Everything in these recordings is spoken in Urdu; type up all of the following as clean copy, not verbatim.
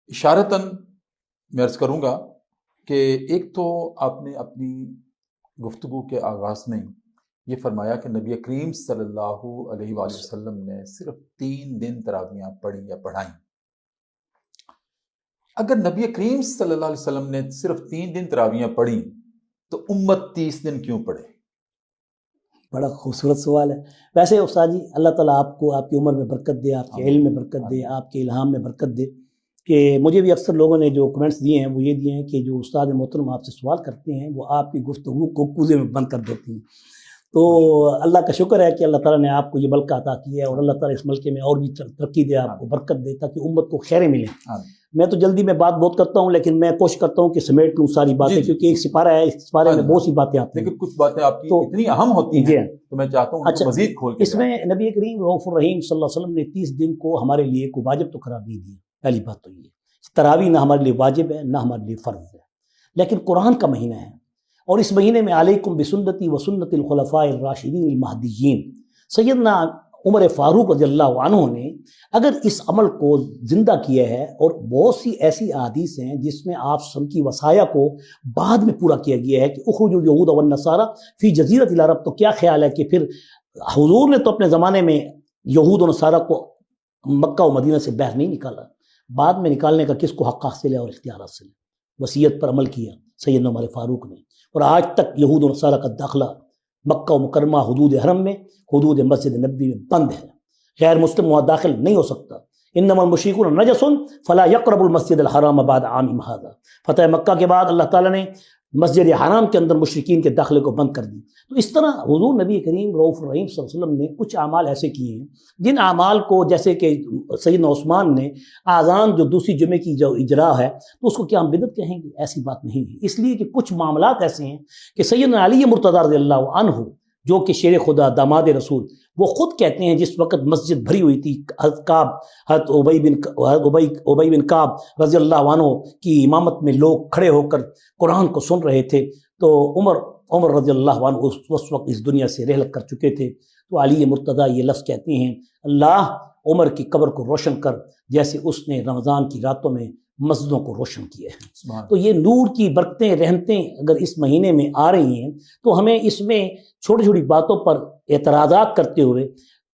اشارتاً میں عرض کروں گا کہ ایک تو آپ نے اپنی گفتگو کے آغاز میں یہ فرمایا کہ نبی کریم صلی اللہ علیہ وآلہ وسلم نے صرف 3 دن تراویحیں پڑھی یا پڑھائیں۔ اگر نبی کریم صلی اللہ علیہ وسلم نے صرف 3 دن تراویحیں پڑھی تو امت 30 دن کیوں پڑھے؟ بڑا خوبصورت سوال ہے۔ ویسے استاد جی اللہ تعالیٰ آپ کو آپ کی عمر میں برکت دے، آپ کے علم میں برکت دے، آپ کے الہام میں برکت دے۔ کہ مجھے بھی اکثر لوگوں نے جو کمنٹس دیے ہیں وہ یہ دیے ہیں کہ جو استاد محترم آپ سے سوال کرتے ہیں وہ آپ کی گفتگو کو کوزے میں بند کر دیتی ہیں۔ تو اللہ کا شکر ہے کہ اللہ تعالیٰ نے آپ کو یہ ملکہ عطا کیا ہے، اور اللہ تعالیٰ اس ملکے میں اور بھی ترقی دے، آپ کو برکت دے تاکہ امت کو خیریں ملیں۔ میں تو جلدی میں بات بہت کرتا ہوں، لیکن میں کوشش کرتا ہوں کہ سمیٹ لوں ساری باتیں، کیونکہ ایک سپارہ ہے، اس سپارے میں بہت سی باتیں آتی ہیں، لیکن کچھ باتیں آپ کی اتنی اہم ہوتی ہیں تو میں چاہتا ہوں کہ مزید کھول کے اس میں نبی کریم رؤوف الرحیم صلی اللہ علیہ وسلم نے 30 دن کو ہمارے لیے کوئی واجب تو قرار نہیں دیا۔ پہلی بات تو یہ تراویح نہ ہمارے لیے واجب ہے نہ ہمارے لیے فرض ہے، لیکن قرآن کا مہینہ ہے، اور اس مہینے میں علیکم بسنتی و سنت الخلفاء الراشدین المہدیین، سیدنا عمر فاروق رضی اللہ عنہ نے اگر اس عمل کو زندہ کیا ہے، اور بہت سی ایسی احادیث ہیں جس میں آپ سم کی وصایا کو بعد میں پورا کیا گیا ہے کہ اخرجوا اليہود والنصارى فی جزیرۃ العرب، تو کیا خیال ہے کہ پھر حضور نے تو اپنے زمانے میں یہود و نصارہ کو مکہ و مدینہ سے باہر نہیں نکالا، بعد میں نکالنے کا کس کو حق حاصل ہے اور اختیار حاصل ہے؟ وصیت پر عمل کیا سیدنا عمر فاروق نے، اور آج تک یہود و نصارہ کا داخلہ مکہ و مکرمہ حدود حرم میں، حدود مسجد نبوی میں بند ہے، غیر مسلم وہاں داخل نہیں ہو سکتا۔ انما المشرکون نجس فلا یقربوا المسجد الحرام بعد عامهم ھذا، فتح مکہ کے بعد اللہ تعالیٰ نے مسجد حرام کے اندر مشرکین کے داخلے کو بند کر دی۔ تو اس طرح حضور نبی کریم رؤوف الرحیم صلی اللہ علیہ وسلم نے کچھ اعمال ایسے کیے ہیں جن اعمال کو، جیسے کہ سیدنا عثمان نے آذان جو دوسری جمعے کی جو اجرا ہے تو اس کو کیا ہم بدعت کہیں گے؟ ایسی بات نہیں ہے، اس لیے کہ کچھ معاملات ایسے ہیں کہ سیدنا علی مرتضیٰ رضی اللہ عنہ جو کہ شیر خدا داماد رسول، وہ خود کہتے ہیں جس وقت مسجد بھری ہوئی تھی، حضرت ابی بن کعب رضی اللہ عنہ کی امامت میں لوگ کھڑے ہو کر قرآن کو سن رہے تھے، تو عمر رضی اللہ عنہ اس وقت اس دنیا سے رحلت کر چکے تھے، تو علی مرتضیٰ یہ لفظ کہتے ہیں اللہ عمر کی قبر کو روشن کر جیسے اس نے رمضان کی راتوں میں مسجدوں کو روشن کیا ہے۔ تو یہ نور کی برکتیں رحمتیں اگر اس مہینے میں آ رہی ہیں تو ہمیں اس میں چھوٹی چھوٹی باتوں پر اعتراضات کرتے ہوئے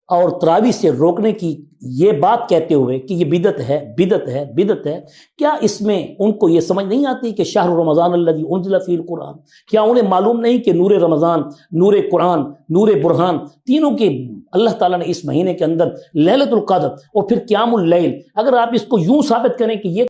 اور تراویح سے روکنے کی یہ بات کہتے ہوئے کہ یہ بدعت ہے بدعت ہے بدعت ہے، کیا اس میں ان کو یہ سمجھ نہیں آتی کہ شہر رمضان الذی انزل فیہ القرآن؟ کیا انہیں معلوم نہیں کہ نور رمضان، نور قرآن، نور برہان، تینوں کے اللہ تعالیٰ نے اس مہینے کے اندر لیلۃ القدر اور پھر قیام اللیل، اگر آپ اس کو یوں ثابت کریں کہ یہ